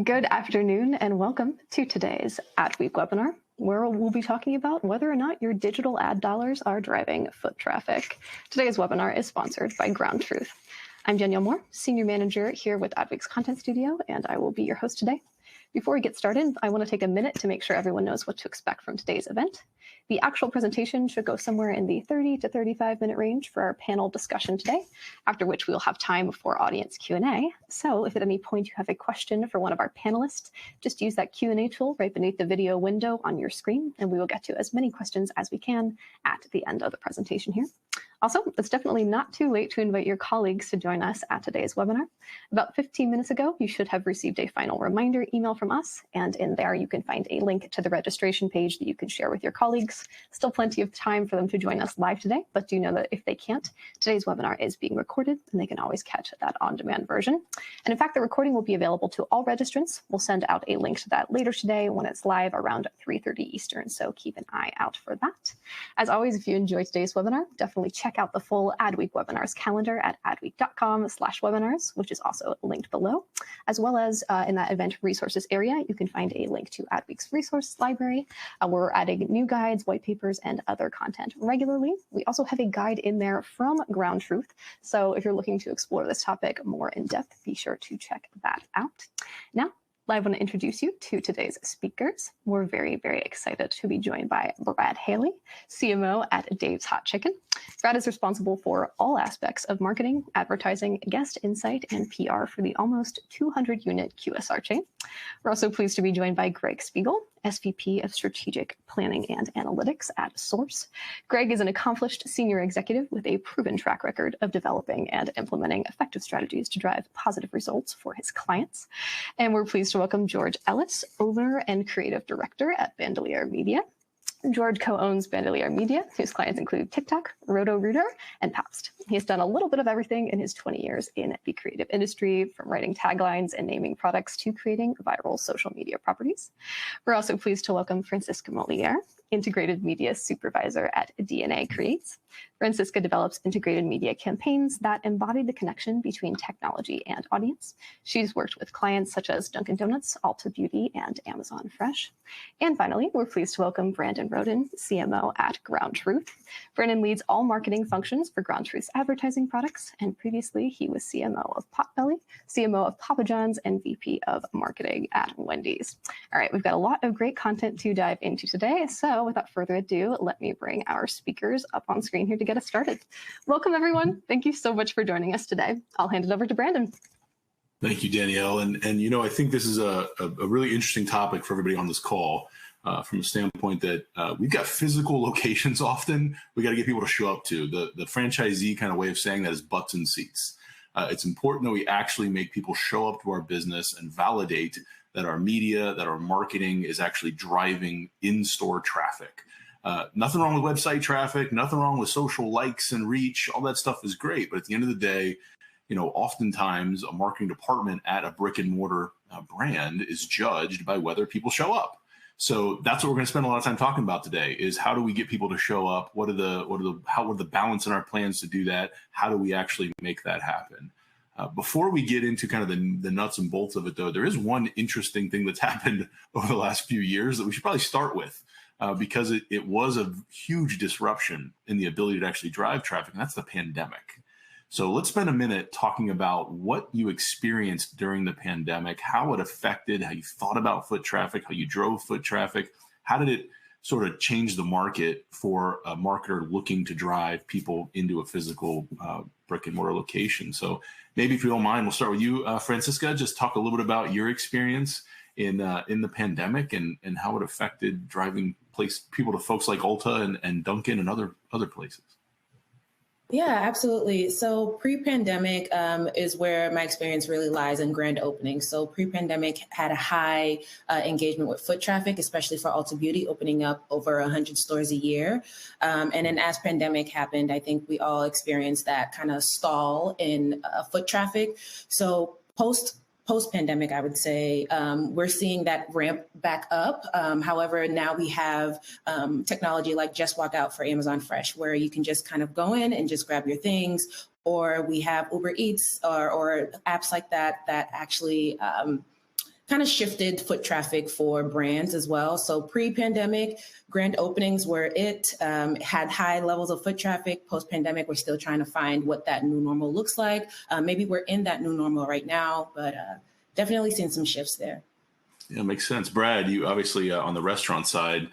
Good afternoon and welcome to today's Adweek webinar, where we'll be talking about whether or not your digital ad dollars are driving foot traffic. Today's webinar is sponsored by GroundTruth. I'm Danielle Moore, Senior Manager here with Adweek's Content Studio, and I will be your host today. Before we get started, I want to take a minute to make sure everyone knows what to expect from today's event. The actual presentation should go somewhere in the 30 to 35 minute range for our panel discussion today, after which we'll have time for audience Q&A. So if at any point you have a question for one of our panelists, just use that Q&A tool right beneath the video window on your screen, and we will get to as many questions as we can at the end of the presentation here. Also, it's definitely not too late to invite your colleagues to join us at today's webinar. About 15 minutes ago, you should have received a final reminder email from us, and in there you can find a link to the registration page that you can share with your colleagues. Still plenty of time for them to join us live today, but do know that if they can't, today's webinar is being recorded and they can always catch that on-demand version. And in fact, the recording will be available to all registrants. We'll send out a link to that later today when it's live around 3:30 Eastern, so keep an eye out for that. As always, if you enjoyed today's webinar, definitely check out the full Adweek webinars calendar at adweek.com/webinars, which is also linked below, as well as in that event resources area, you can find a link to Adweek's resource library. We're adding new guides, white papers, and other content regularly. We also have a guide in there from GroundTruth, so if you're looking to explore this topic more in depth, be sure to check that out. Now, I want to introduce you to today's speakers. We're very, very excited to be joined by Brad Haley, CMO at Dave's Hot Chicken. Brad is responsible for all aspects of marketing, advertising, guest insight, and PR for the almost 200-unit QSR chain. We're also pleased to be joined by Greg Spiegel, SVP of Strategic Planning and Analytics at Source. Greg is an accomplished senior executive with a proven track record of developing and implementing effective strategies to drive positive results for his clients. And we're pleased to welcome George Ellis, owner and creative director at Bandolier Media. George co-owns Bandolier Media, whose clients include TikTok, Roto-Rooter, and Pabst. He's done a little bit of everything in his 20 years in the creative industry, from writing taglines and naming products to creating viral social media properties. We're also pleased to welcome Francisca Moliere, Integrated Media Supervisor at DNA Creates. Francisca develops integrated media campaigns that embody the connection between technology and audience. She's worked with clients such as Dunkin' Donuts, Ulta Beauty, and Amazon Fresh. And finally, we're pleased to welcome Brandon Roden, CMO at GroundTruth. Brandon leads all marketing functions for GroundTruth's advertising products, and previously he was CMO of Potbelly, CMO of Papa John's, and VP of Marketing at Wendy's. All right, we've got a lot of great content to dive into today, so without further ado, let me bring our speakers up on screen here to get us started. Welcome, everyone. Thank you so much for joining us today. I'll hand it over to Brandon. Thank you, Danielle. And you know, I think this is a really interesting topic for everybody on this call from a standpoint that we've got physical locations often we got to get people to show up to. The franchisee kind of way of saying that is butts and seats. It's important that we actually make people show up to our business and validate that our media, that our marketing is actually driving in-store traffic. Nothing wrong with website traffic, nothing wrong with social likes and reach. All that stuff is great. But at the end of the day, you know, oftentimes a marketing department at a brick and mortar brand is judged by whether people show up. So that's what we're going to spend a lot of time talking about today is how do we get people to show up? What are the balance in our plans to do that? How do we actually make that happen? Before we get into kind of the nuts and bolts of it, though, there is one interesting thing that's happened over the last few years that we should probably start with. Because it was a huge disruption in the ability to actually drive traffic, and that's the pandemic. So let's spend a minute talking about what you experienced during the pandemic, how it affected, how you thought about foot traffic, how you drove foot traffic. How did it sort of change the market for a marketer looking to drive people into a physical brick and mortar location? So maybe if you don't mind, we'll start with you, Francisca. Just talk a little bit about your experience in the pandemic and how it affected driving people to folks like Ulta and Dunkin' and other places. Yeah, absolutely. So pre-pandemic is where my experience really lies in grand opening. So pre-pandemic had a high engagement with foot traffic, especially for Ulta Beauty, opening up over 100 stores a year. And then as pandemic happened, I think we all experienced that kind of stall in foot traffic. So post-pandemic, I would say, we're seeing that ramp back up. However, now we have technology like Just Walk Out for Amazon Fresh, where you can just kind of go in and just grab your things. Or we have Uber Eats or apps like that actually kind of shifted foot traffic for brands as well. So pre-pandemic, grand openings were had high levels of foot traffic. Post-pandemic, we're still trying to find what that new normal looks like. Maybe we're in that new normal right now, but definitely seeing some shifts there. Yeah, makes sense. Brad, you obviously on the restaurant side,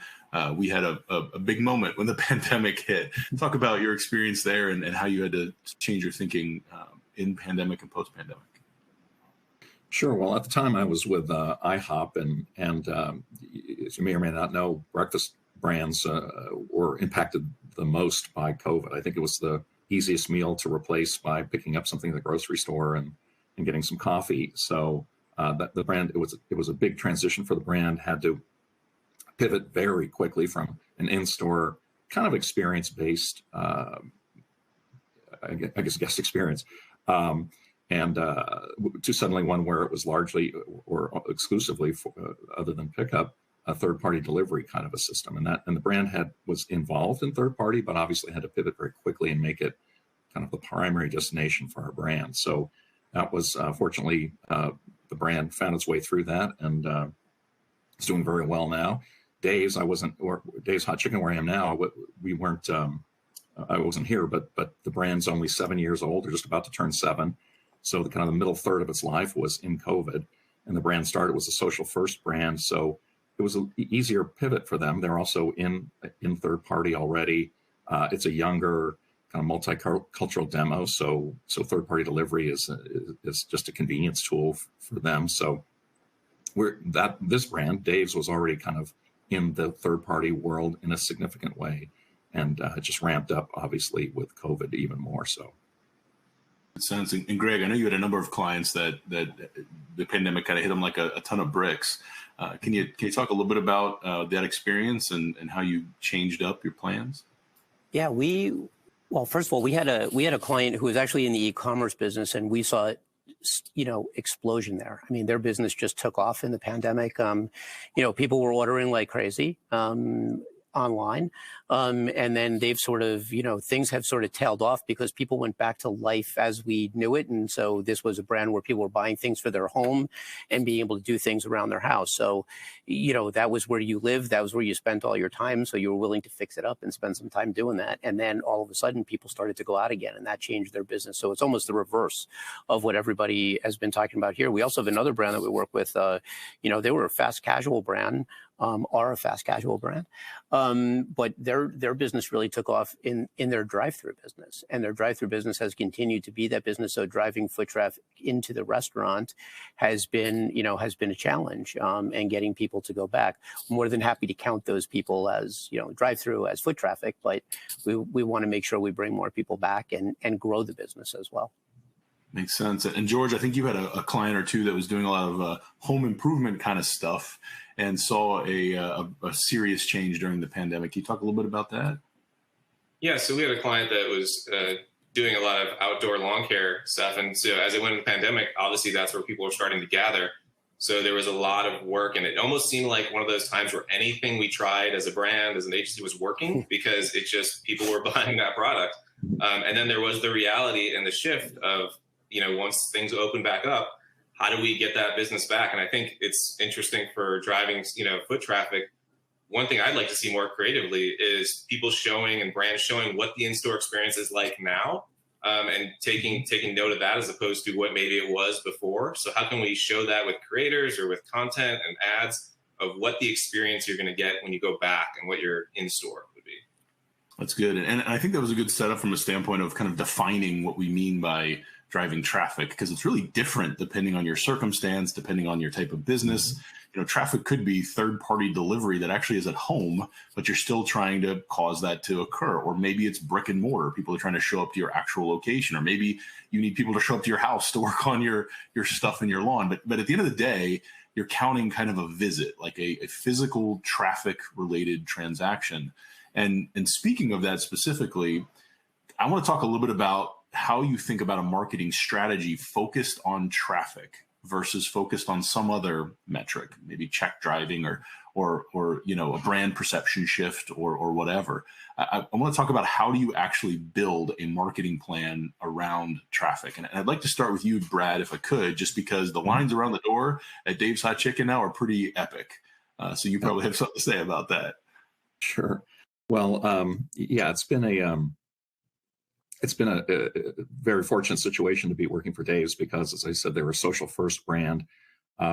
we had a big moment when the pandemic hit. Talk about your experience there and how you had to change your thinking in pandemic and post-pandemic. Sure. Well, at the time I was with IHOP, and as you may or may not know, breakfast brands were impacted the most by COVID. I think it was the easiest meal to replace by picking up something at the grocery store and getting some coffee. So that the brand, it was a big transition for the brand, had to pivot very quickly from an in-store kind of experience-based, I guess, guest experience, and to suddenly one where it was largely or exclusively, other than pickup, a third-party delivery kind of a system. And the brand was involved in third-party, but obviously had to pivot very quickly and make it kind of the primary destination for our brand. So that was fortunately the brand found its way through that, and it's doing very well now. Dave's Dave's Hot Chicken, where I am now, we weren't. I wasn't here, but the brand's only 7 years old. They're just about to turn 7. So the kind of the middle third of its life was in COVID, and the brand started was a social first brand. So it was an easier pivot for them. They're also in third party already. It's a younger kind of multicultural demo. So third party delivery is just a convenience tool for them. So this brand, Dave's, was already kind of in the third-party world in a significant way, and it just ramped up, obviously, with COVID even more so. Makes sense. And Greg, I know you had a number of clients that the pandemic kind of hit them like a ton of bricks. Can you talk a little bit about that experience and how you changed up your plans? Yeah, well, first of all, we had a client who was actually in the e-commerce business, and we saw explosion there. I mean, their business just took off in the pandemic. People were ordering like crazy online. And then they've sort of, things have sort of tailed off because people went back to life as we knew it. And so this was a brand where people were buying things for their home and being able to do things around their house. So, that was where you lived. That was where you spent all your time. So you were willing to fix it up and spend some time doing that. And then all of a sudden people started to go out again, and that changed their business. So it's almost the reverse of what everybody has been talking about here. We also have another brand that we work with. They were a fast casual brand. Are a fast casual brand, but their business really took off in their drive-through business, and their drive-through business has continued to be that business. So driving foot traffic into the restaurant has been a challenge, and getting people to go back. More than happy to count those people as drive-through as foot traffic, but we want to make sure we bring more people back and grow the business as well. Makes sense. And George, I think you had a client or two that was doing a lot of home improvement kind of stuff and saw a serious change during the pandemic. Can you talk a little bit about that? Yeah, so we had a client that was doing a lot of outdoor lawn care stuff. And so as it went into the pandemic, obviously that's where people were starting to gather. So there was a lot of work, and it almost seemed like one of those times where anything we tried as a brand, as an agency, was working because it just, people were buying that product. And then there was the reality and the shift of, once things open back up, how do we get that business back? And I think it's interesting for driving, foot traffic. One thing I'd like to see more creatively is people showing and brands showing what the in-store experience is like now, and taking note of that as opposed to what maybe it was before. So how can we show that with creators or with content and ads of what the experience you're going to get when you go back and what your in-store would be? That's good. And I think that was a good setup from a standpoint of kind of defining what we mean by driving traffic, because it's really different depending on your circumstance, depending on your type of business. Traffic could be third-party delivery that actually is at home, but you're still trying to cause that to occur. Or maybe it's brick and mortar. People are trying to show up to your actual location, or maybe you need people to show up to your house to work on your stuff in your lawn. But at the end of the day, you're counting kind of a visit, like a physical traffic-related transaction. And speaking of that specifically, I want to talk a little bit about how you think about a marketing strategy focused on traffic versus focused on some other metric, maybe check driving or a brand perception shift or whatever. I want to talk about how do you actually build a marketing plan around traffic. And I'd like to start with you, Brad, if I could, just because the lines around the door at Dave's Hot Chicken now are pretty epic. So you probably have something to say about that. Sure. Well, it's been a very fortunate situation to be working for Dave's because, as I said, they're a social first brand.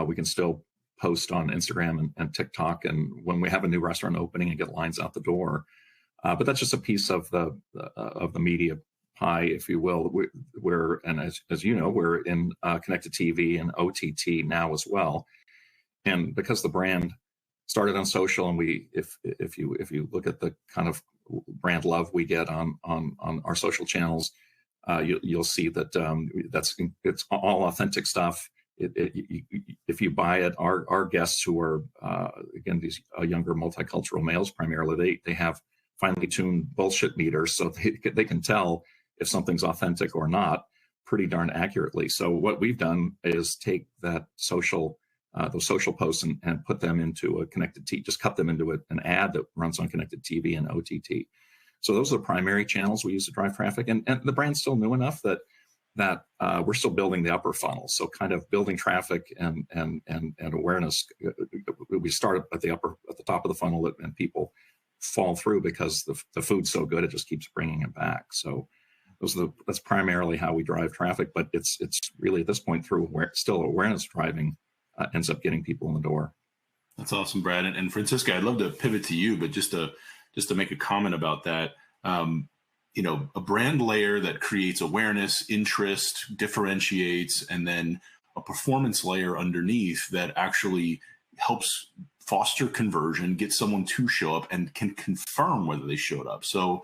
We can still post on Instagram and TikTok, and when we have a new restaurant opening and get lines out the door. But that's just a piece of the media pie, if you will. We're as you know, we're in connected TV and OTT now as well. And because the brand started on social, and if you look at the kind of brand love we get on our social channels, you'll see that it's all authentic stuff. If you buy it, our guests who are again these younger multicultural males primarily, they have finely tuned bullshit meters, so they can tell if something's authentic or not pretty darn accurately. So what we've done is take that those social posts and put them into a connected TV, just cut them into an ad that runs on connected TV and OTT. So those are the primary channels we use to drive traffic. And the brand's still new enough that we're still building the upper funnel. So kind of building traffic and awareness. We start at the top of the funnel, and people fall through because the food's so good, it just keeps bringing it back. So that's primarily how we drive traffic. But it's really at this point through still awareness driving ends up getting people in the door. That's awesome, Brad. And Francisca, I'd love to pivot to you, but just to make a comment about that, a brand layer that creates awareness, interest, differentiates, and then a performance layer underneath that actually helps foster conversion, get someone to show up and can confirm whether they showed up. So,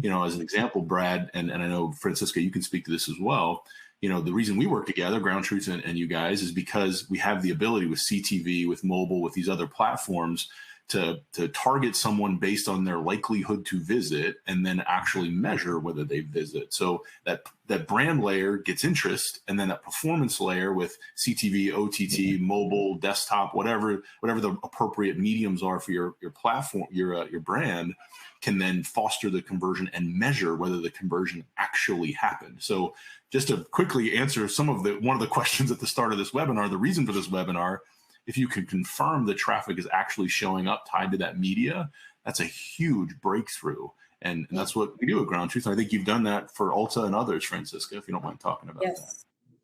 as an example, Brad, and I know Francisca, you can speak to this as well. The reason we work together, GroundTruth and you guys, is because we have the ability with CTV, with mobile, with these other platforms to target someone based on their likelihood to visit and then actually measure whether they visit. So that brand layer gets interest, and then that performance layer with CTV, OTT, mobile, desktop, whatever the appropriate mediums are for your platform, your brand, can then foster the conversion and measure whether the conversion actually happened. So just to quickly answer one of the questions at the start of this webinar, the reason for this webinar, if you can confirm the traffic is actually showing up tied to that media, that's a huge breakthrough. And that's what we do at GroundTruth. And I think you've done that for Ulta and others, Francisca, if you don't mind talking about that.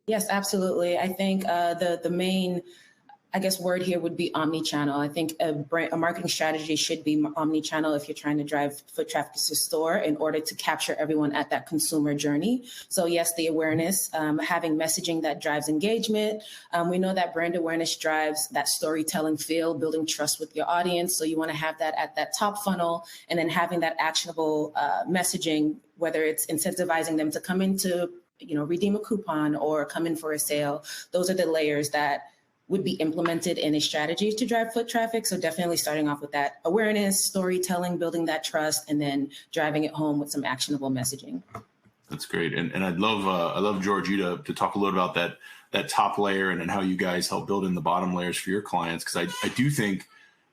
Yes, absolutely. I think the main word here would be omni-channel. I think a marketing strategy should be omni-channel if you're trying to drive foot traffic to the store in order to capture everyone at that consumer journey. So yes, the awareness, having messaging that drives engagement. We know that brand awareness drives that storytelling feel, building trust with your audience. So you want to have that at that top funnel, and then having that actionable messaging, whether it's incentivizing them to come in to, redeem a coupon or come in for a sale. Those are the layers that would be implemented in a strategy to drive foot traffic. So definitely starting off with that awareness, storytelling, building that trust, and then driving it home with some actionable messaging. That's great. And I'd love, George, you to talk a little about that top layer and how you guys help build in the bottom layers for your clients. Because I do think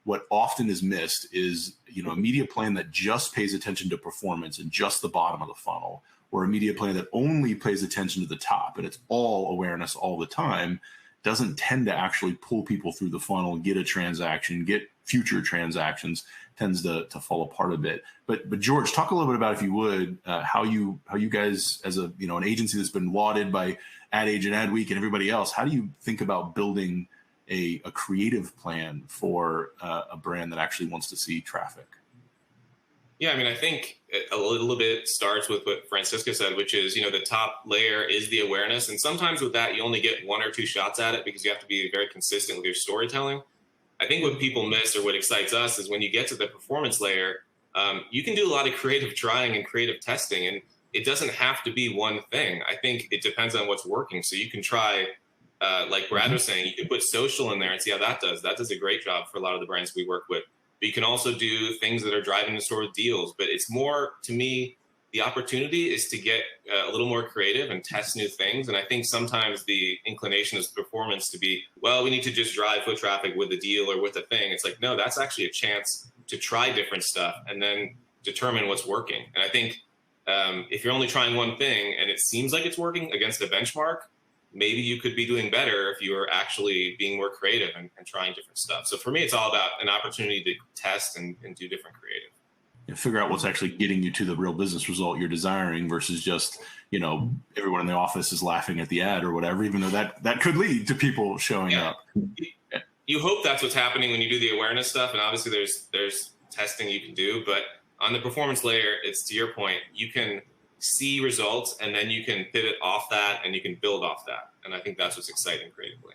what often is missed is, a media plan that just pays attention to performance and just the bottom of the funnel, or a media plan that only pays attention to the top and it's all awareness all the time, doesn't tend to actually pull people through the funnel, get a transaction, get future transactions, tends to fall apart a bit. But George, talk a little bit about, if you would, how you guys, as an agency that's been lauded by Ad Age and Adweek and everybody else, how do you think about building a creative plan for a brand that actually wants to see traffic? Yeah, I think a little bit starts with what Francisca said, which is, the top layer is the awareness. And sometimes with that, you only get one or two shots at it because you have to be very consistent with your storytelling. I think what people miss, or what excites us, is when you get to the performance layer, you can do a lot of creative trying and creative testing, and it doesn't have to be one thing. I think it depends on what's working. So you can try, like Brad was saying, you can put social in there and see how that does. That does a great job for a lot of the brands we work with. But you can also do things that are driving the store deals. But it's more, to me, the opportunity is to get a little more creative and test new things. And I think sometimes the inclination is performance to be, well, we need to just drive foot traffic with a deal or with a thing. It's like, no, that's actually a chance to try different stuff and then determine what's working. And I think if you're only trying one thing and it seems like it's working against a benchmark, maybe you could be doing better if you were actually being more creative and trying different stuff. So for me, it's all about an opportunity to test and do different creative. Figure out what's actually getting you to the real business result you're desiring versus just, everyone in the office is laughing at the ad or whatever, even though that could lead to people showing up. You hope that's what's happening when you do the awareness stuff. And obviously there's testing you can do, but on the performance layer, it's to your point, you can see results and then you can pivot off that and you can build off that. And I think that's what's exciting creatively.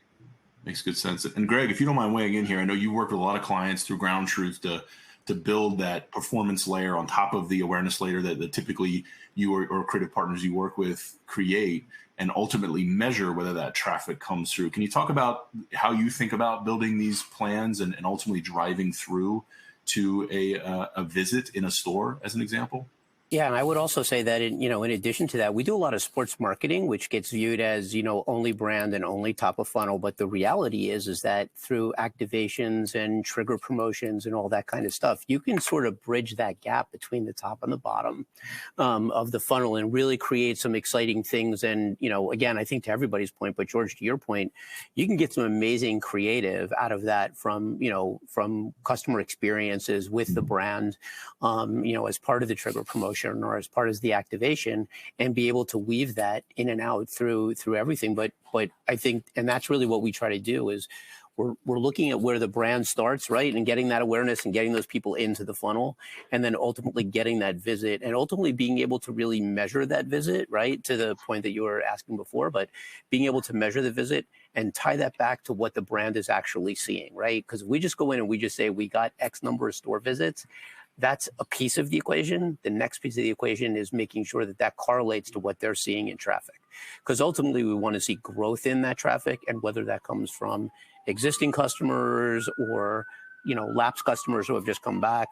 Makes good sense. And Greg, if you don't mind weighing in here, I know you work with a lot of clients through GroundTruth to build that performance layer on top of the awareness layer that typically you or creative partners you work with create, and ultimately measure whether that traffic comes through. Can you talk about how you think about building these plans and ultimately driving through to a visit in a store as an example? Yeah, and I would also say that in addition to that, we do a lot of sports marketing, which gets viewed as, only brand and only top of funnel. But the reality is that through activations and trigger promotions and all that kind of stuff, you can sort of bridge that gap between the top and the bottom of the funnel and really create some exciting things. And, again, I think to everybody's point, but George, to your point, you can get some amazing creative out of that from customer experiences with the brand, as part of the trigger promotion or as part of the activation, and be able to weave that in and out through everything. But I think, and that's really what we try to do, is we're looking at where the brand starts, right? And getting that awareness and getting those people into the funnel, and then ultimately getting that visit and ultimately being able to really measure that visit, right? To the point that you were asking before, but being able to measure the visit and tie that back to what the brand is actually seeing, right? Because if we just go in and we just say we got X number of store visits, that's a piece of the equation. The next piece of the equation is making sure that correlates to what they're seeing in traffic. Because ultimately we want to see growth in that traffic, and whether that comes from existing customers or, lapsed customers who have just come back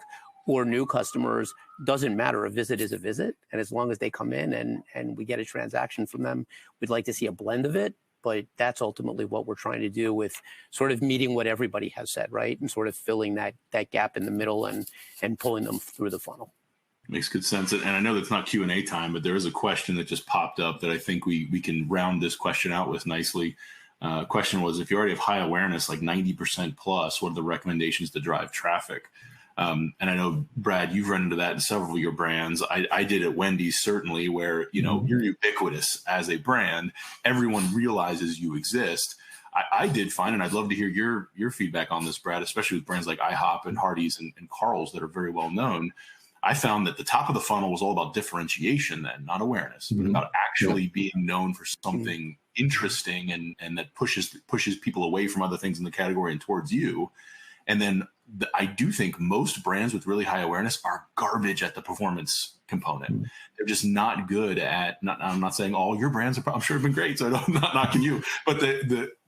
or new customers, doesn't matter. A visit is a visit. And as long as they come in and we get a transaction from them, we'd like to see a blend of it. But that's ultimately what we're trying to do with sort of meeting what everybody has said, right? And sort of filling that gap in the middle and pulling them through the funnel. Makes good sense. And I know that's not Q&A time, but there is a question that just popped up that I think we can round this question out with nicely. Question was, if you already have high awareness, like 90% plus, what are the recommendations to drive traffic? And I know, Brad, you've run into that in several of your brands. I did at Wendy's, certainly, where, you're ubiquitous as a brand. Everyone realizes you exist. I did find, and I'd love to hear your feedback on this, Brad, especially with brands like IHOP and Hardee's and Carl's that are very well known. I found that the top of the funnel was all about differentiation then, not awareness, but about actually being known for something interesting and that pushes people away from other things in the category and towards you. And then I do think most brands with really high awareness are garbage at the performance component. They're just not good at, I'm not saying all your brands I'm sure have been great, so I'm not knocking you, but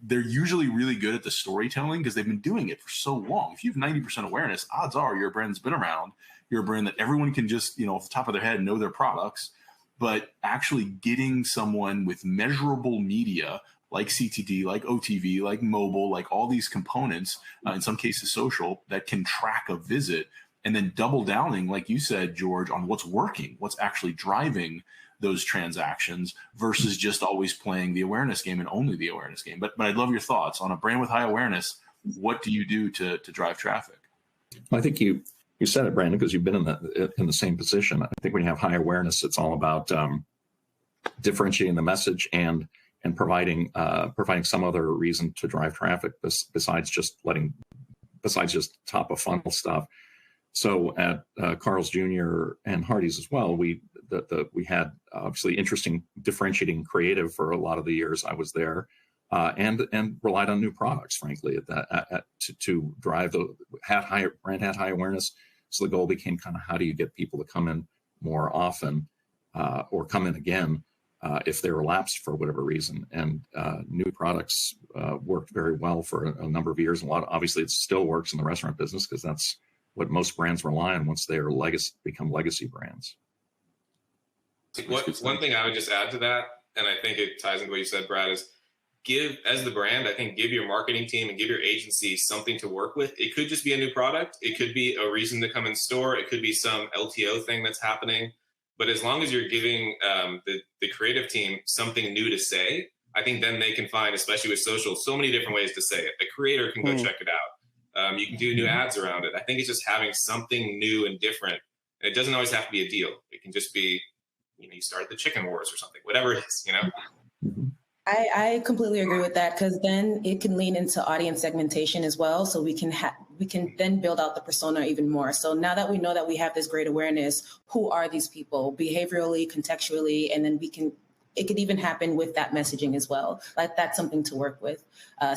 they're usually really good at the storytelling because they've been doing it for so long. If you have 90% awareness, odds are your brand's been around. You're a brand that everyone can just, off the top of their head know their products, but actually getting someone with measurable media like CTD, like OTV, like mobile, like all these components, in some cases social, that can track a visit, and then double downing, like you said, George, on what's working, what's actually driving those transactions versus just always playing the awareness game and only the awareness game. But I'd love your thoughts on a brand with high awareness. What do you do to drive traffic? I think you said it, Brandon, because you've been in the same position. I think when you have high awareness, it's all about differentiating the message and providing some other reason to drive traffic besides just top of funnel stuff. So at Carl's Jr. and Hardee's as well, we had obviously interesting differentiating creative for a lot of the years I was there, and relied on new products, frankly, to drive brand had high awareness. So the goal became kind of, how do you get people to come in more often or come in again if they were lapsed for whatever reason. And new products worked very well for a number of years. Obviously, it still works in the restaurant business because that's what most brands rely on once they are become legacy brands. One thing I would just add to that, and I think it ties into what you said, Brad, is as the brand, I think give your marketing team and give your agency something to work with. It could just be a new product. It could be a reason to come in store. It could be some LTO thing that's happening. But as long as you're giving the creative team something new to say, I think then they can find, especially with social, so many different ways to say it. A creator can go check it out. You can do new ads around it. I think it's just having something new and different. And it doesn't always have to be a deal. It can just be, you start the chicken wars or something, whatever it is, I completely agree with that, because then it can lean into audience segmentation as well. So we can then build out the persona even more. So now that we know that we have this great awareness, who are these people behaviorally, contextually, and then it could even happen with that messaging as well. Like, that's something to work with.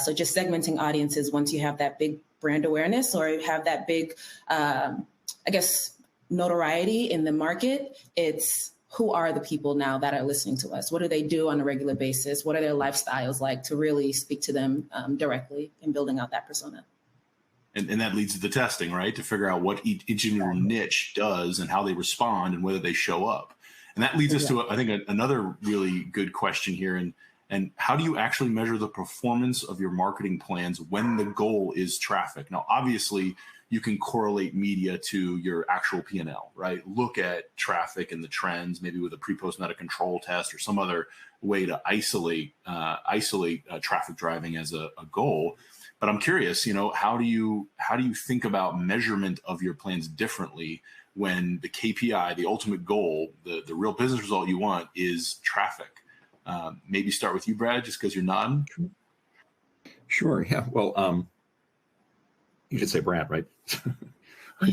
So just segmenting audiences once you have that big brand awareness or have that big, notoriety in the market, it's who are the people now that are listening to us? What do they do on a regular basis? What are their lifestyles like, to really speak to them directly in building out that persona? And that leads to the testing, right? To figure out what each individual niche does and how they respond and whether they show up. And that leads us to, I think, another really good question here. And how do you actually measure the performance of your marketing plans when the goal is traffic? Now, obviously, you can correlate media to your actual P&L, right? Look at traffic and the trends, maybe with a pre-post meta control test or some other way to isolate traffic driving as a goal. But I'm curious, how do you think about measurement of your plans differently when the KPI, the ultimate goal, the real business result you want is traffic? Maybe start with you, Brad, just because you're nodding. Sure. Yeah. Well, you should say Brad, right? I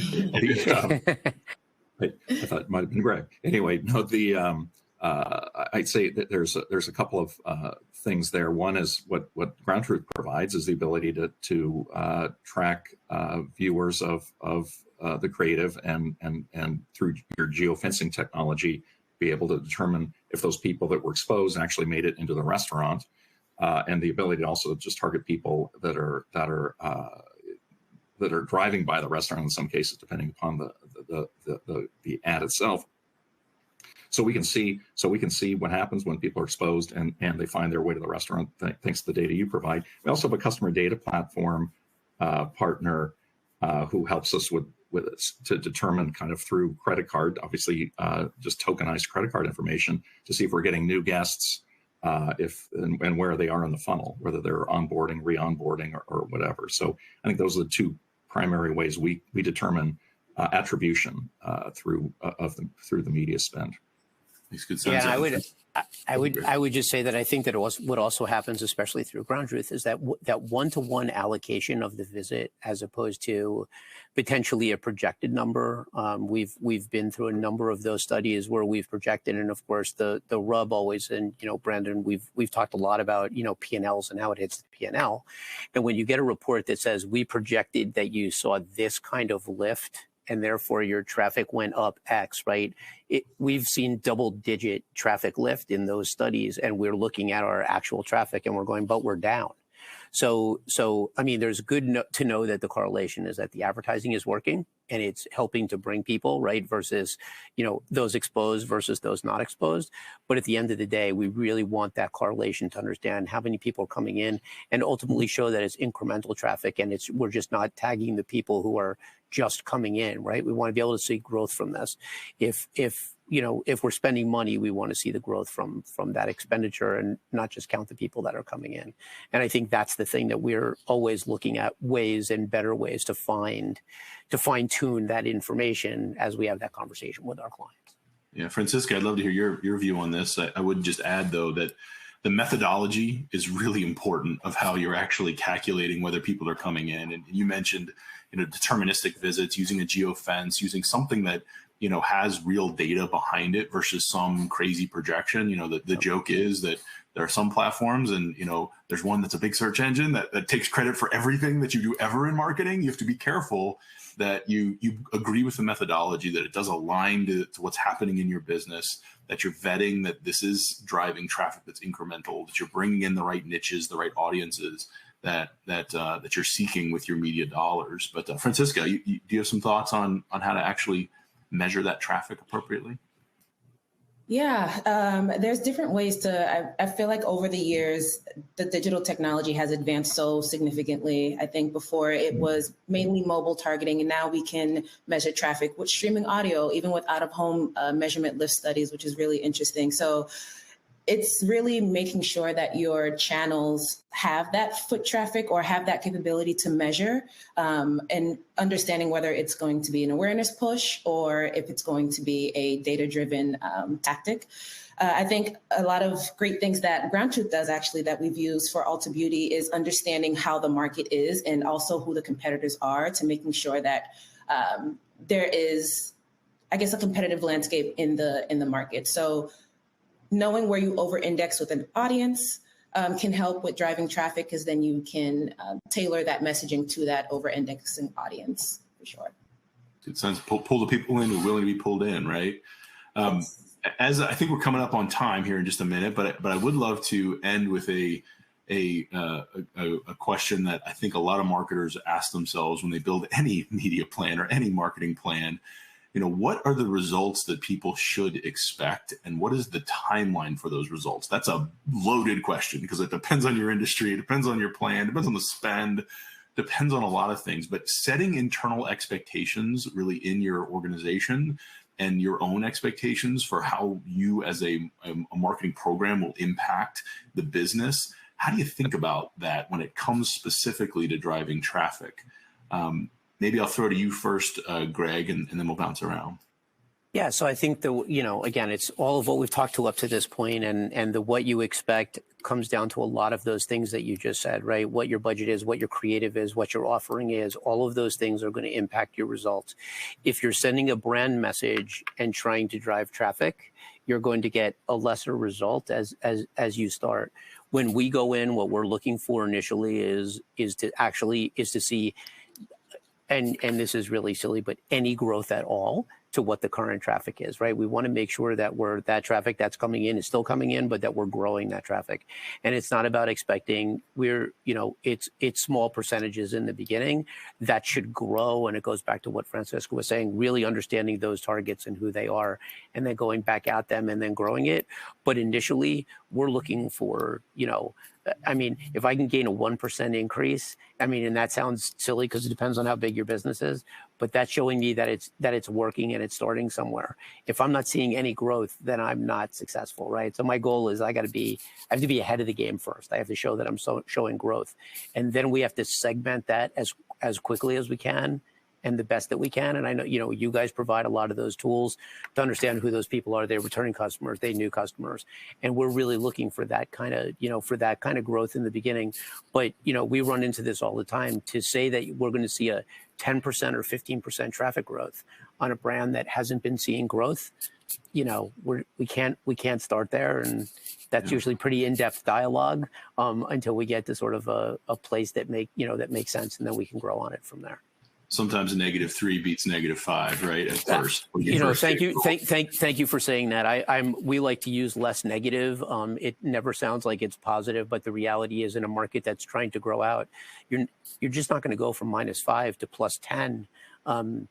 thought it might have been Greg. Anyway, no. I'd say that there's a couple of things there. One is what GroundTruth provides is the ability to track viewers of the creative and through your geofencing technology, be able to determine if those people that were exposed actually made it into the restaurant, and the ability to also just target people that are driving by the restaurant in some cases, depending upon the ad itself. So we can see what happens when people are exposed and they find their way to the restaurant thanks to the data you provide. We also have a customer data platform partner who helps us with to determine kind of through credit card, obviously just tokenized credit card information, to see if we're getting new guests, and where they are in the funnel, whether they're onboarding, re-onboarding, or whatever. So I think those are the two primary ways we determine attribution through the media spend. Makes good sense. Yeah, I would just say that I think that what also happens, especially through GroundTruth, is that that one-to-one allocation of the visit, as opposed to potentially a projected number. We've been through a number of those studies where we've projected, and of course the rub always, and Brandon, we've talked a lot about P&Ls and how it hits the P&L, and when you get a report that says we projected that you saw this kind of lift, and therefore your traffic went up X, right? We've seen double-digit traffic lift in those studies, and we're looking at our actual traffic and we're going, but we're down. So I mean, there's good to know that the correlation is that the advertising is working and it's helping to bring people, right? Versus, those exposed versus those not exposed. But at the end of the day, we really want that correlation to understand how many people are coming in and ultimately show that it's incremental traffic, and we're just not tagging the people who are just coming in, right? We want to be able to see growth from this. If we're spending money, we want to see the growth from that expenditure and not just count the people that are coming in. And I think that's the thing that we're always looking at, ways and better ways to fine tune that information as we have that conversation with our clients. Yeah, Francisca, I'd love to hear your view on this. I would just add, though, that the methodology is really important of how you're actually calculating whether people are coming in. And you mentioned, deterministic visits, using a geofence, using something that, has real data behind it versus some crazy projection. The joke is that there are some platforms, and, there's one that's a big search engine that takes credit for everything that you do ever in marketing. You have to be careful that you agree with the methodology, that it does align to what's happening in your business, that you're vetting that this is driving traffic that's incremental, that you're bringing in the right niches, the right audiences that you're seeking with your media dollars. But Francisca, do you have some thoughts on how to actually measure that traffic appropriately? Yeah, there's different ways I feel like over the years, the digital technology has advanced so significantly. I think before it was mainly mobile targeting, and now we can measure traffic with streaming audio, even with out-of-home measurement lift studies, which is really interesting. So it's really making sure that your channels have that foot traffic or have that capability to measure, and understanding whether it's going to be an awareness push or if it's going to be a data-driven tactic. I think a lot of great things that GroundTruth does actually that we've used for Ulta Beauty is understanding how the market is and also who the competitors are, to making sure that there is, I guess, a competitive landscape in the market. So knowing where you over-index with an audience can help with driving traffic, because then you can tailor that messaging to that over-indexing audience, for sure. It sounds pull the people in who are willing to be pulled in, right? As I think we're coming up on time here in just a minute, but I would love to end with a question that I think a lot of marketers ask themselves when they build any media plan or any marketing plan. What are the results that people should expect, and what is the timeline for those results? That's a loaded question because it depends on your industry, it depends on your plan, depends on the spend, depends on a lot of things. But setting internal expectations really in your organization and your own expectations for how you as a marketing program will impact the business. How do you think about that when it comes specifically to driving traffic? Maybe I'll throw to you first, Greg, and then we'll bounce around. Yeah, so I think again, it's all of what we've talked to up to this point, and what you expect comes down to a lot of those things that you just said, right? What your budget is, what your creative is, what your offering is, all of those things are going to impact your results. If you're sending a brand message and trying to drive traffic, you're going to get a lesser result as you start. When we go in, what we're looking for initially is to see, and this is really silly, but any growth at all to what the current traffic is, right? We want to make sure that that traffic that's coming in is still coming in, but that we're growing that traffic. And it's not about expecting it's small percentages in the beginning that should grow. And it goes back to what Francisco was saying, really understanding those targets and who they are, and then going back at them and then growing it. But initially we're looking for, if I can gain a 1% increase, and that sounds silly because it depends on how big your business is, but that's showing me that it's working and it's starting somewhere. If I'm not seeing any growth, then I'm not successful, right? So my goal is I have to be ahead of the game first. I have to show that I'm showing growth, and then we have to segment that as quickly as we can and the best that we can. And I know, you guys provide a lot of those tools to understand who those people are. They're returning customers, they're new customers. And we're really looking for that kind of, growth in the beginning. But, we run into this all the time. To say that we're going to see a 10% or 15% traffic growth on a brand that hasn't been seeing growth, we can't start there. And that's usually pretty in-depth dialogue until we get to sort of a place that makes sense, and then we can grow on it from there. Sometimes a -3 beats -5, right? At first. Thank you for saying that. We like to use less negative. It never sounds like it's positive, but the reality is, in a market that's trying to grow out, you're just not going to go from -5 to +10.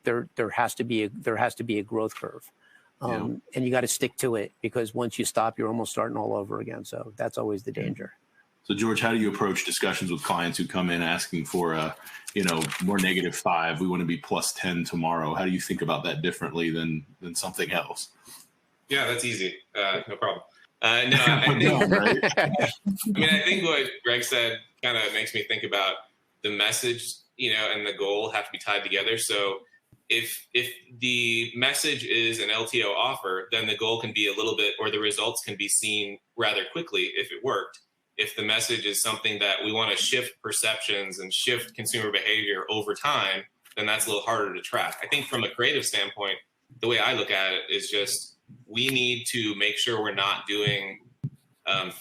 There has to be a growth curve. And you got to stick to it, because once you stop, you're almost starting all over again. So that's always the danger. So George, how do you approach discussions with clients who come in asking for more -5? We want to be +10 tomorrow. How do you think about that differently than something else? Yeah, that's easy. No problem. I think what Greg said kind of makes me think about the message, and the goal have to be tied together. So if the message is an LTO offer, then the goal can be a little bit, or the results can be seen rather quickly if it worked. If the message is something that we want to shift perceptions and shift consumer behavior over time, then that's a little harder to track. I think from a creative standpoint, the way I look at it is just, we need to make sure we're not doing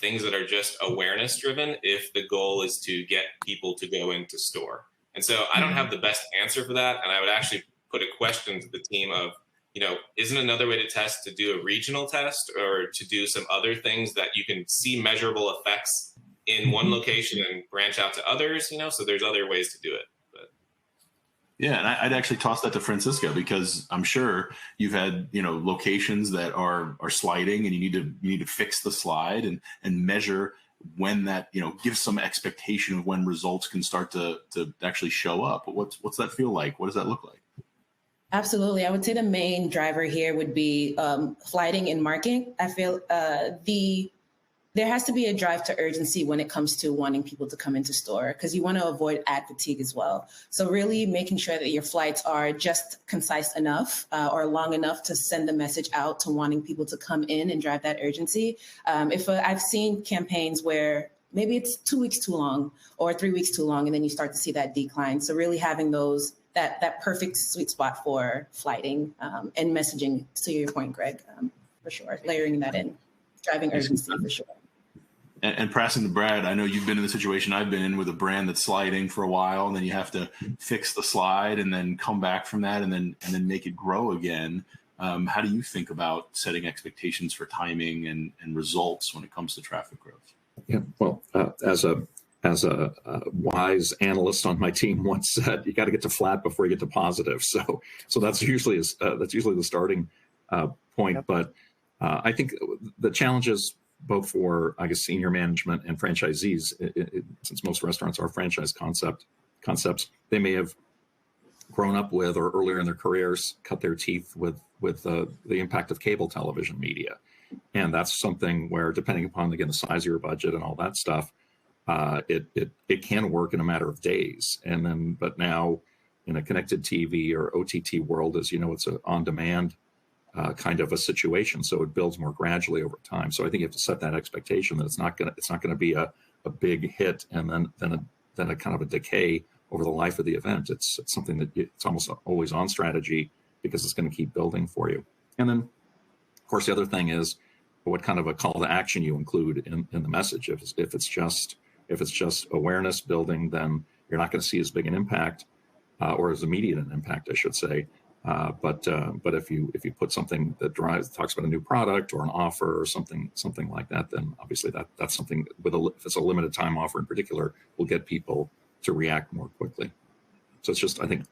things that are just awareness driven if the goal is to get people to go into store. And so I don't have the best answer for that. And I would actually put a question to the team of, isn't another way to test to do a regional test, or to do some other things that you can see measurable effects in one location and branch out to others, so there's other ways to do it. But Yeah, and I'd actually toss that to Francisco, because I'm sure you've had, locations that are sliding, and you need to fix the slide and measure when that, gives some expectation of when results can start to actually show up. But what's that feel like? What does that look like? Absolutely. I would say the main driver here would be flighting and marketing. I feel there has to be a drive to urgency when it comes to wanting people to come into store, because you want to avoid ad fatigue as well. So really making sure that your flights are just concise enough or long enough to send the message out to wanting people to come in and drive that urgency. I've seen campaigns where maybe it's 2 weeks too long or 3 weeks too long, and then you start to see that decline. So really having that perfect sweet spot for flighting and messaging, to your point, Greg, for sure, layering that in, driving urgency for sure. And passing to Brad, I know you've been in the situation I've been in with a brand that's sliding for a while, and then you have to fix the slide and then come back from that and then make it grow again. How do you think about setting expectations for timing and results when it comes to traffic growth? Yeah, well, as a wise analyst on my team once said, you got to get to flat before you get to positive. So that's usually the starting point. Yep. But I think the challenges both for, I guess, senior management and franchisees, since most restaurants are franchise concepts, they may have grown up with, or earlier in their careers, cut their teeth with the impact of cable television media. And that's something where, depending upon, again, the size of your budget and all that stuff, it can work in a matter of days. But now in a connected TV or OTT world, as you know, it's an on-demand kind of a situation, so it builds more gradually over time. So I think you have to set that expectation that it's not going to be a big hit and then a kind of a decay over the life of the event. It's something that it's almost always on strategy, because it's going to keep building for you. And then, of course, the other thing is what kind of a call to action you include in the message. If it's just awareness building, then you're not going to see as big an impact, or as immediate an impact, I should say. But if you put something that talks about a new product or an offer or something like that, then obviously that's something if it's a limited time offer in particular, will get people to react more quickly. So it's just, I think,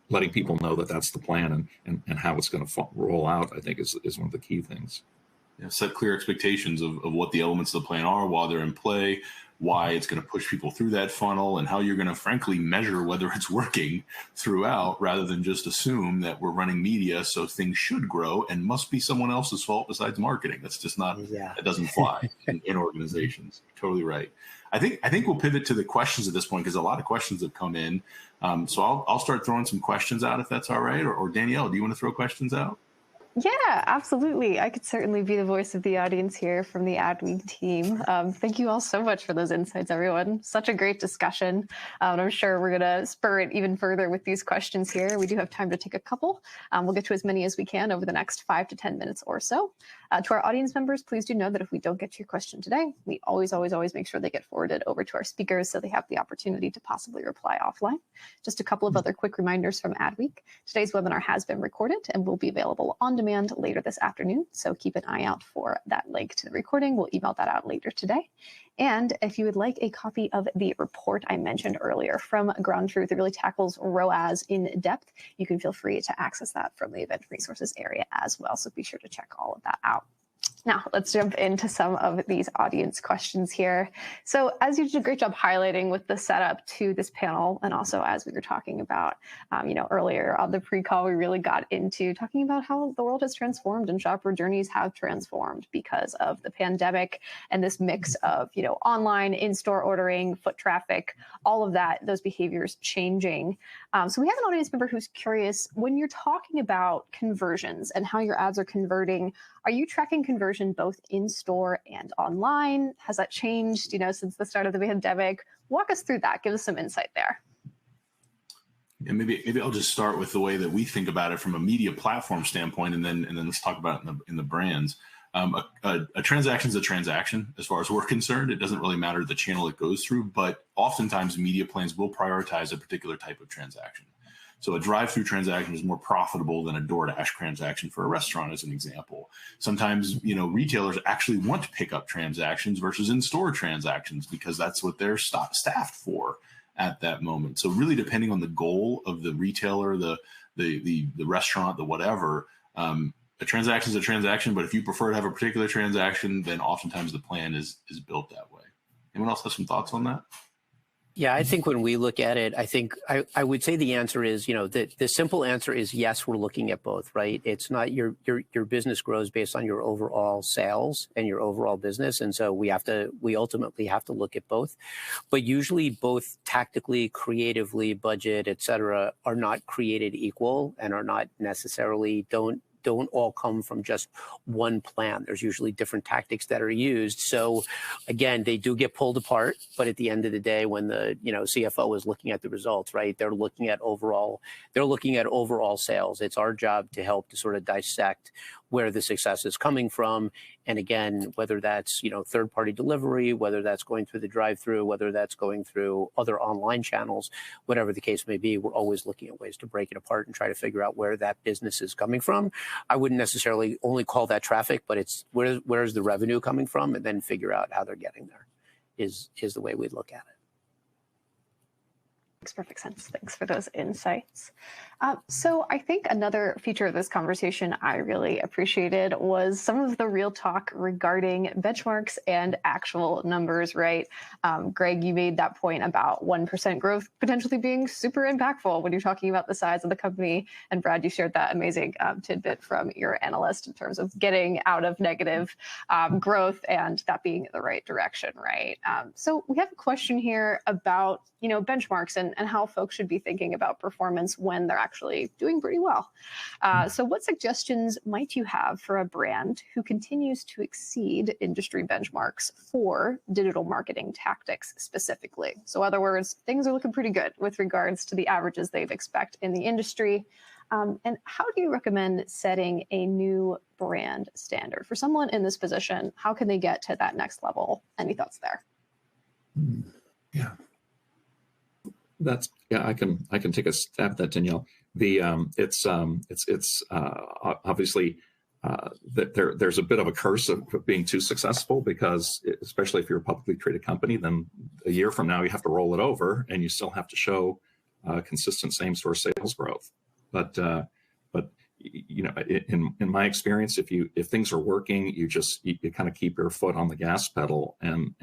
letting people know that that's the plan and how it's going to roll out, I think is one of the key things. Yeah, set clear expectations of what the elements of the plan are while they're in play, why it's going to push people through that funnel, and how you're going to frankly measure whether it's working throughout, rather than just assume that we're running media so things should grow and must be someone else's fault besides marketing. That's just not, that doesn't fly in organizations. Totally right. I think we'll pivot to the questions at this point, because a lot of questions have come in. So I'll start throwing some questions out, if that's all right. Or Danielle, do you want to throw questions out? Yeah, absolutely. I could certainly be the voice of the audience here from the Adweek team. Thank you all so much for those insights, everyone. Such a great discussion. And I'm sure we're going to spur it even further with these questions here. We do have time to take a couple. We'll get to as many as we can over the next 5 to 10 minutes or so. To our audience members, please do know that if we don't get to your question today, we always make sure they get forwarded over to our speakers so they have the opportunity to possibly reply offline. Just a couple of other quick reminders from Adweek. Today's webinar has been recorded and will be available on demand later this afternoon. So keep an eye out for that link to the recording. We'll email that out later today. And if you would like a copy of the report I mentioned earlier from GroundTruth, it really tackles ROAS in depth. You can feel free to access that from the event resources area as well. So be sure to check all of that out. Now, let's jump into some of these audience questions here. So as you did a great job highlighting with the setup to this panel, and also as we were talking about, earlier on the pre-call, we really got into talking about how the world has transformed and shopper journeys have transformed because of the pandemic and this mix of, online, in-store ordering, foot traffic, all of that, those behaviors changing. So we have an audience member who's curious, when you're talking about conversions and how your ads are converting, are you tracking conversion both in-store and online? Has that changed, since the start of the pandemic? Walk us through that. Give us some insight there. And maybe I'll just start with the way that we think about it from a media platform standpoint, and then let's talk about it in the brands. A transaction is a transaction as far as we're concerned. It doesn't really matter the channel it goes through, but oftentimes media plans will prioritize a particular type of transaction. So a drive-through transaction is more profitable than a DoorDash transaction for a restaurant, as an example. Sometimes, retailers actually want pickup transactions versus in-store transactions because that's what they're staffed for. at that moment. So really depending on the goal of the retailer, the restaurant, the whatever, a transaction is a transaction, but if you prefer to have a particular transaction, then oftentimes the plan is built that way. Anyone else have some thoughts on that? Yeah, I think when we look at it, I think I would say the answer is, the simple answer is yes, we're looking at both, right? It's not your business grows based on your overall sales and your overall business. And so we ultimately have to look at both. But usually both tactically, creatively, budget, et cetera, are not created equal and are not necessarily don't all come from just one plan. There's usually different tactics that are used. So again, they do get pulled apart, but at the end of the day, when the CFO is looking at the results, right, they're looking at overall sales. It's our job to help to sort of dissect where the success is coming from. And again, whether that's, third-party delivery, whether that's going through the drive-through, whether that's going through other online channels, whatever the case may be, we're always looking at ways to break it apart and try to figure out where that business is coming from. I wouldn't necessarily only call that traffic, but it's where's the revenue coming from, and then figure out how they're getting there is the way we'd look at it. Makes perfect sense. Thanks for those insights. So I think another feature of this conversation I really appreciated was some of the real talk regarding benchmarks and actual numbers, right? Greg, you made that point about 1% growth potentially being super impactful when you're talking about the size of the company. And Brad, you shared that amazing tidbit from your analyst in terms of getting out of negative growth and that being the right direction, right? So we have a question here about, benchmarks and how folks should be thinking about performance when they're actually doing pretty well. So what suggestions might you have for a brand who continues to exceed industry benchmarks for digital marketing tactics specifically? So in other words, things are looking pretty good with regards to the averages they'd expect in the industry. And how do you recommend setting a new brand standard? For someone in this position, how can they get to that next level? Any thoughts there? Yeah. I can take a stab at that, Danielle. It's obviously that there's a bit of a curse of being too successful, because especially if you're a publicly traded company, then a year from now you have to roll it over and you still have to show consistent same-store sales growth. But in my experience, if things are working, you kind of keep your foot on the gas pedal and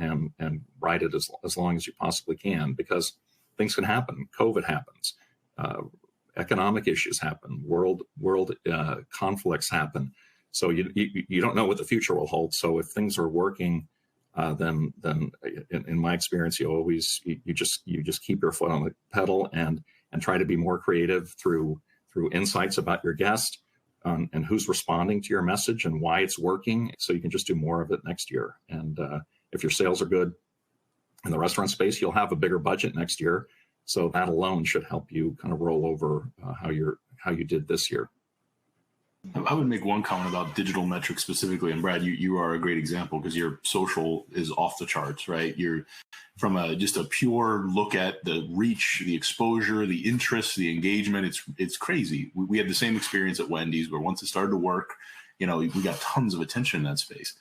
ride it as long as you possibly can, because things can happen. COVID happens. Economic issues happen. World conflicts happen. So you don't know what the future will hold. So if things are working, then in my experience, you just keep your foot on the pedal and try to be more creative through insights about your guest and who's responding to your message and why it's working. So you can just do more of it next year. And if your sales are good in the restaurant space, you'll have a bigger budget next year. So that alone should help you kind of roll over how you did this year. I would make one comment about digital metrics specifically. And Brad, you are a great example because your social is off the charts, right? You're from just a pure look at the reach, the exposure, the interest, the engagement. It's crazy. We had the same experience at Wendy's where once it started to work, we got tons of attention in that space.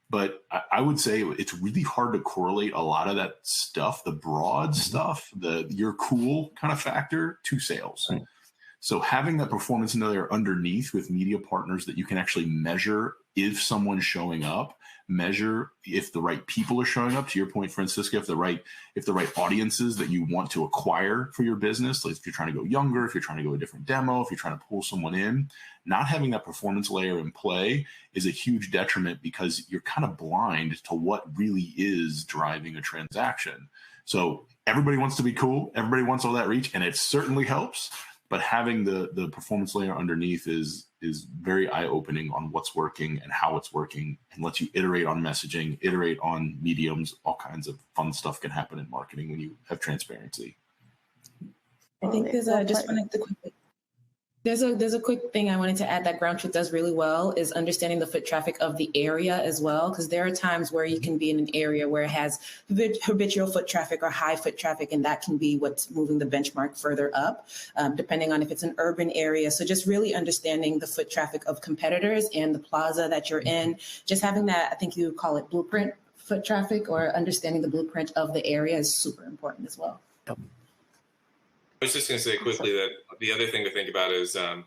But I would say it's really hard to correlate a lot of that stuff, the broad stuff, the you're cool kind of factor to sales. Right. So having that performance layer underneath with media partners that you can actually measure if someone's showing up, measure if the right people are showing up, to your point, Francisca, if the right audiences that you want to acquire for your business, like if you're trying to go younger, if you're trying to go a different demo, if you're trying to pull someone in, not having that performance layer in play is a huge detriment because you're kind of blind to what really is driving a transaction. So everybody wants to be cool. Everybody wants all that reach, and it certainly helps. But having the performance layer underneath is very eye-opening on what's working and how it's working, and lets you iterate on messaging, iterate on mediums. All kinds of fun stuff can happen in marketing when you have transparency. I think there's a quick thing I wanted to add that GroundTruth does really well is understanding the foot traffic of the area as well, because there are times where you can be in an area where it has habitual foot traffic or high foot traffic, and that can be what's moving the benchmark further up, depending on if it's an urban area. So just really understanding the foot traffic of competitors and the plaza that you're in, just having that, I think you would call it blueprint foot traffic, or understanding the blueprint of the area is super important as well. I was just going to say quickly that the other thing to think about is a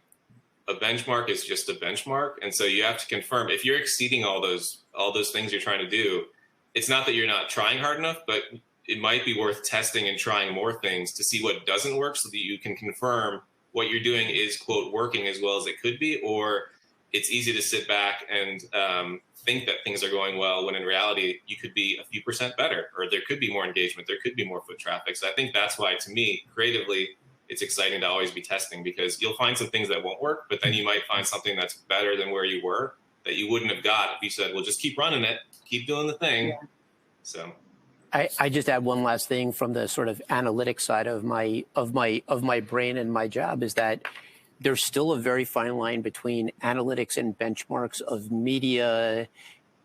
benchmark is just a benchmark. And so you have to confirm if you're exceeding all those things you're trying to do, it's not that you're not trying hard enough, but it might be worth testing and trying more things to see what doesn't work so that you can confirm what you're doing is, quote, working as well as it could be, or it's easy to sit back and think that things are going well when in reality you could be a few percent better, or there could be more engagement, there could be more foot traffic. So I think that's why, to me, creatively, it's exciting to always be testing, because you'll find some things that won't work, but then you might find something that's better than where you were that you wouldn't have got if you said, well, just keep running it, keep doing the thing. Yeah. So I just add one last thing from the sort of analytic side of my brain and my job is that there's still a very fine line between analytics and benchmarks of media,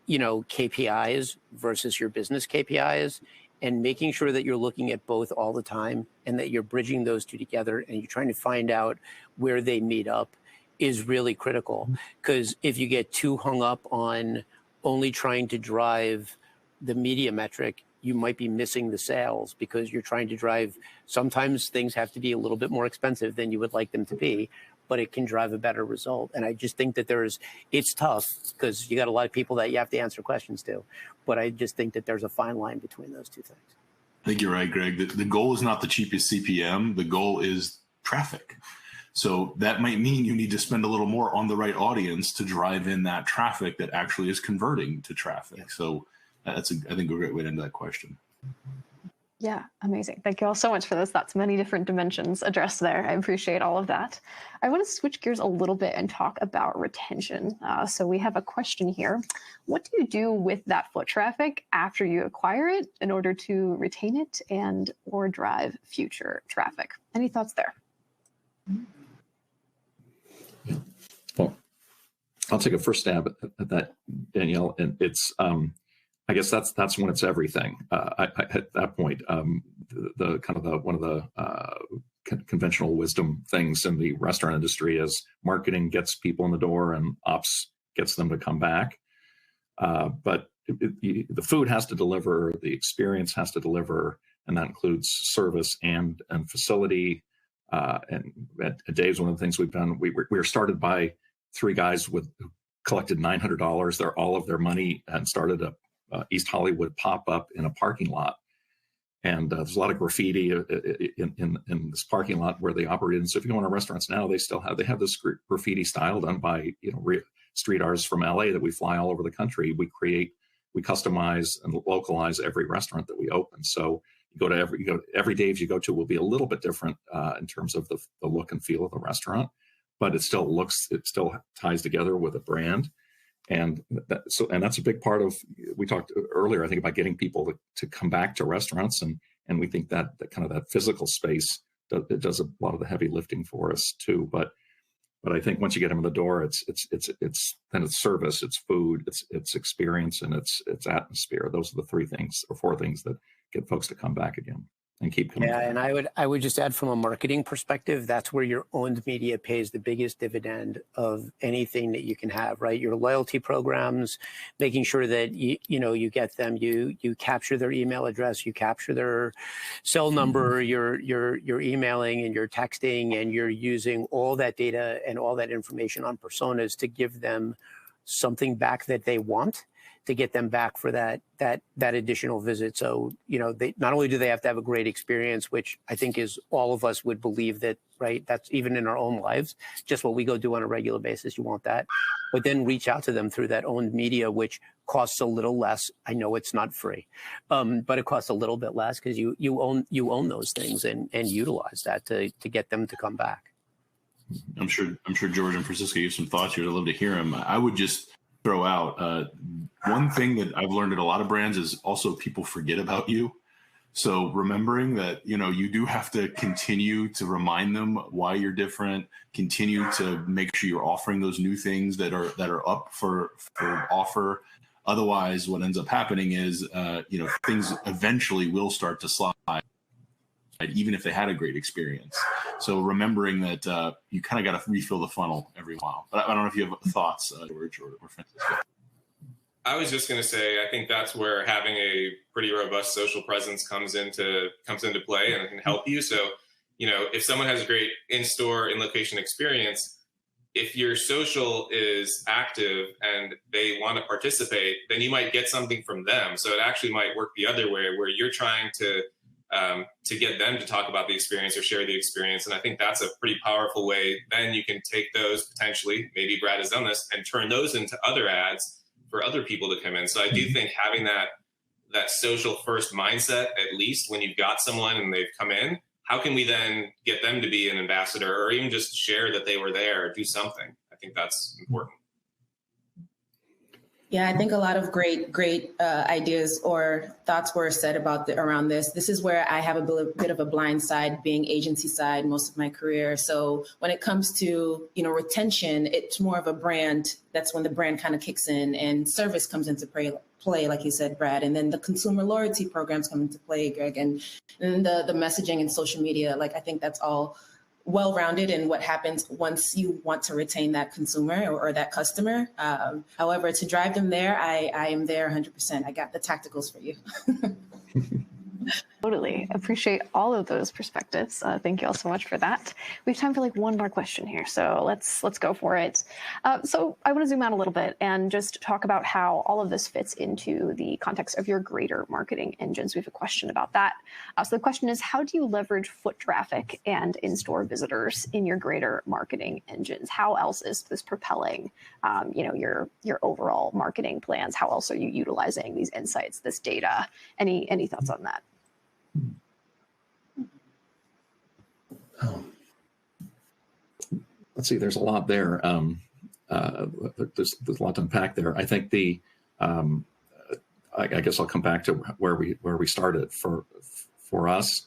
KPIs versus your business KPIs, and making sure that you're looking at both all the time and that you're bridging those two together and you're trying to find out where they meet up is really critical. Because if you get too hung up on only trying to drive the media metric, you might be missing the sales because you're trying to drive. Sometimes things have to be a little bit more expensive than you would like them to be, but it can drive a better result. And I just think that it's tough because you got a lot of people that you have to answer questions to, but I just think that there's a fine line between those two things. I think you're right, Greg. The goal is not the cheapest CPM. The goal is traffic. So that might mean you need to spend a little more on the right audience to drive in that traffic that actually is converting to traffic. Yeah. So that's, I think, a great way to end that question. Yeah, amazing. Thank you all so much for this. That's many different dimensions addressed there. I appreciate all of that. I want to switch gears a little bit and talk about retention. So we have a question here. What do you do with that foot traffic after you acquire it in order to retain it and or drive future traffic? Any thoughts there? Well, I'll take a first stab at that, Danielle. And it's, I guess that's when it's everything. At that point, the kind of one of the conventional wisdom things in the restaurant industry is marketing gets people in the door and ops gets them to come back. But the food has to deliver, the experience has to deliver, and that includes service and facility. And at Dave's, one of the things we've done, we were started by three guys who collected $900, all of their money, and started a East Hollywood pop-up in a parking lot. And there's a lot of graffiti in this parking lot where they operate. And so if you go into restaurants now, they have this graffiti style done by street artists from LA that we fly all over the country. We customize and localize every restaurant that we open. So every Dave's you go to will be a little bit different in terms of the look and feel of the restaurant, but it still ties together with a brand. And that's a big part of, we talked earlier, I think, about getting people to come back to restaurants. And we think that kind of that physical space does a lot of the heavy lifting for us too. But I think once you get them in the door, it's service, it's food, it's experience, and it's atmosphere. Those are the three things or four things that get folks to come back again and keep coming back. And I would just add, from a marketing perspective, that's where your owned media pays the biggest dividend of anything that you can have, right? Your loyalty programs, making sure that you get them, you capture their email address, you capture their cell number, you're emailing and you're texting, and you're using all that data and all that information on personas to give them something back that they want, to get them back for that additional visit. So, they not only do they have to have a great experience, which I think is all of us would believe that, right? That's even in our own lives, just what we go do on a regular basis. You want that, but then reach out to them through that owned media, which costs a little less. I know it's not free, but it costs a little bit less because you own those things and utilize that to get them to come back. I'm sure George and Francisco have some thoughts here. I'd love to hear them. I would just throw out one thing that I've learned at a lot of brands is also people forget about you. So remembering that, you do have to continue to remind them why you're different, continue to make sure you're offering those new things that are up for offer. Otherwise, what ends up happening is, things eventually will start to slide, even if they had a great experience. So remembering that you kind of got to refill the funnel every while. But I don't know if you have thoughts, George or Francisco. I was just going to say, I think that's where having a pretty robust social presence comes into play and can help you. So, if someone has a great in-store, in-location experience, if your social is active and they want to participate, then you might get something from them. So it actually might work the other way, where you're trying to get them to talk about the experience or share the experience. And I think that's a pretty powerful way. Then you can take those potentially, maybe Brad has done this, and turn those into other ads for other people to come in. So I do think having that social first mindset, at least when you've got someone and they've come in, how can we then get them to be an ambassador, or even just share that they were there or do something? I think that's important. Yeah, I think a lot of great ideas or thoughts were said around this. This is where I have a bit of a blind side, being agency side most of my career. So when it comes to retention, it's more of a brand. That's when the brand kind of kicks in, and service comes into play, like you said, Brad. And then the consumer loyalty programs come into play, Greg, and then the messaging and social media. Like, I think that's all well-rounded in what happens once you want to retain that consumer or that customer. However, to drive them there, I am there 100%. I got the tacticals for you. Totally. Appreciate all of those perspectives. Thank you all so much for that. We have time for one more question here, so let's go for it. So I want to zoom out a little bit and just talk about how all of this fits into the context of your greater marketing engines. We have a question about that. So the question is, how do you leverage foot traffic and in-store visitors in your greater marketing engines? How else is this propelling, your overall marketing plans? How else are you utilizing these insights, this data? Any thoughts on that? Let's see, there's a lot there. There's a lot to unpack there. I think I guess I'll come back to where we started. For us,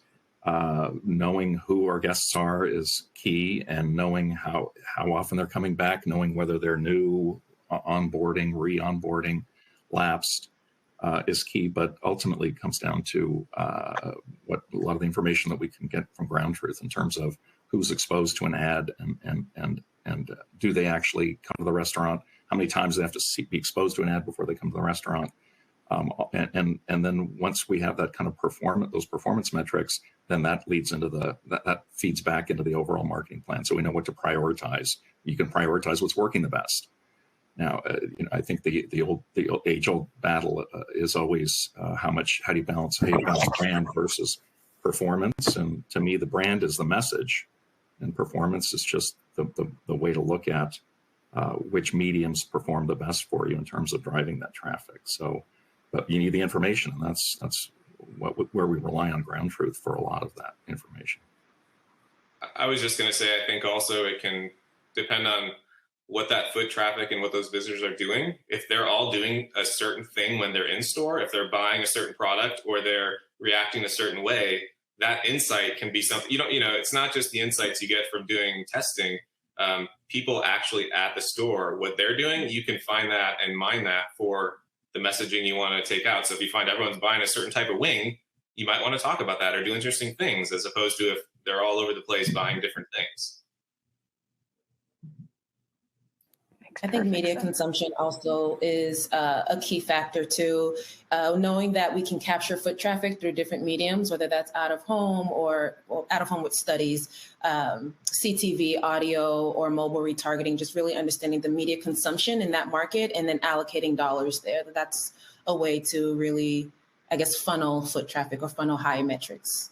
knowing who our guests are is key, and knowing how often they're coming back, knowing whether they're new, onboarding, re-onboarding, lapsed, is key. But ultimately it comes down to what a lot of the information that we can get from GroundTruth in terms of who's exposed to an ad, and do they actually come to the restaurant? How many times they have to be exposed to an ad before they come to the restaurant? And then once we have that kind of those performance metrics, then that leads into that feeds back into the overall marketing plan. So we know what to prioritize. You can prioritize what's working the best. Now, I think the age-old battle is always how do you balance brand versus performance? And to me, the brand is the message, and performance is just the way to look at which mediums perform the best for you in terms of driving that traffic. So, but you need the information, and that's where we rely on GroundTruth for a lot of that information. I was just going to say, I think also it can depend on what that foot traffic and what those visitors are doing. If they're all doing a certain thing when they're in store, if they're buying a certain product or they're reacting a certain way, that insight can be something, it's not just the insights you get from doing testing. People actually at the store, what they're doing, you can find that and mine that for the messaging you want to take out. So if you find everyone's buying a certain type of wing, you might want to talk about that or do interesting things, as opposed to if they're all over the place buying different things. I think media consumption also is a key factor too. Knowing that we can capture foot traffic through different mediums, whether that's out of home or out of home with studies, CTV, audio, or mobile retargeting, just really understanding the media consumption in that market and then allocating dollars there. That's a way to really, I guess, funnel foot traffic or funnel high metrics.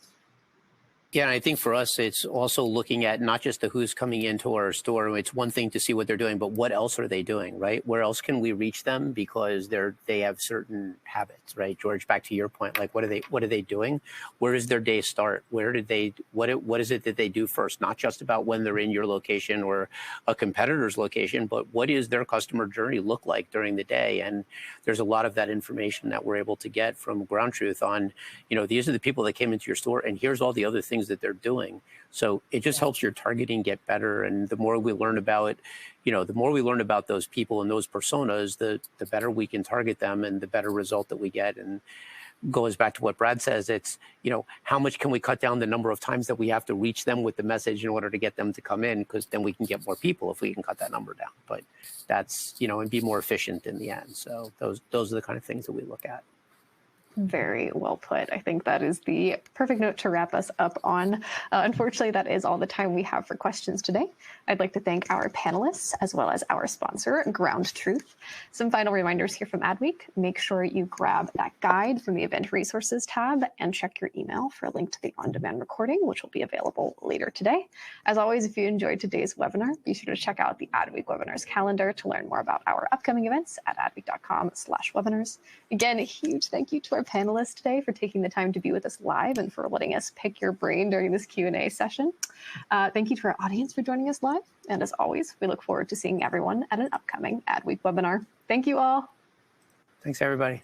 Yeah, and I think for us, it's also looking at not just the who's coming into our store. It's one thing to see what they're doing, but what else are they doing, right? Where else can we reach them because they have certain habits, right? George, back to your point, like what are they doing? Where does their day start? What is it that they do first? Not just about when they're in your location or a competitor's location, but what is their customer journey look like during the day? And there's a lot of that information that we're able to get from GroundTruth on, these are the people that came into your store, and here's all the other things that they're doing. So it just helps your targeting get better. And the more we learn about, the more we learn about those people and those personas, the better we can target them and the better result that we get. And goes back to what Brad says. It's, how much can we cut down the number of times that we have to reach them with the message in order to get them to come in? Because then we can get more people if we can cut that number down. But that's, and be more efficient in the end. So those are the kind of things that we look at. Very well put. I think that is the perfect note to wrap us up on. Unfortunately, that is all the time we have for questions today. I'd like to thank our panelists as well as our sponsor, GroundTruth. Some final reminders here from Adweek. Make sure you grab that guide from the Event Resources tab and check your email for a link to the on-demand recording, which will be available later today. As always, if you enjoyed today's webinar, be sure to check out the Adweek webinars calendar to learn more about our upcoming events at adweek.com/webinars. Again, a huge thank you to our panelists today for taking the time to be with us live and for letting us pick your brain during this Q&A session. Thank you to our audience for joining us live. And as always, we look forward to seeing everyone at an upcoming Adweek webinar. Thank you all. Thanks, everybody.